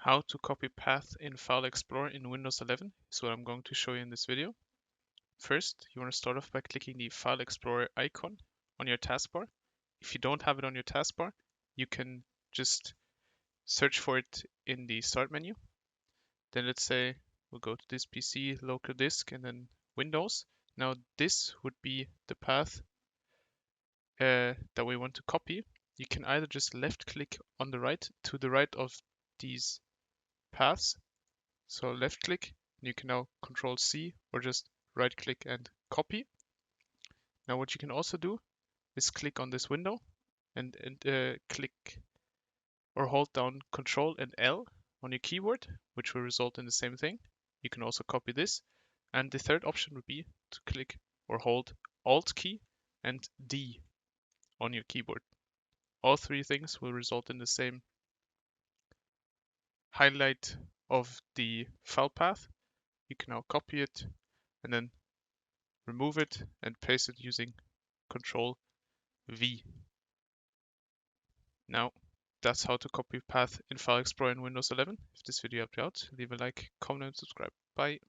How to copy path in File Explorer in Windows 11 is what I'm going to show you in this video. First, you want to start off by clicking the File Explorer icon on your taskbar. If you don't have it on your taskbar, you can just search for it in the Start menu. Then let's say we'll go to this PC, local disk, and then Windows. Now this would be the path that we want to copy. You can either just left click on the right to the right of these paths. So left click, and you can now Control C or just right click and copy. Now what you can also do is click on this window and click or hold down Control and L on your keyboard, which will result in the same thing. You can also copy this. And the third option would be to click or hold Alt key and D on your keyboard. All three things will result in the same highlight of the file path. You can now copy it and then remove it and paste it using Control V. Now, that's how to copy path in File Explorer in Windows 11. If this video helped you out, leave a like, comment, and subscribe. Bye.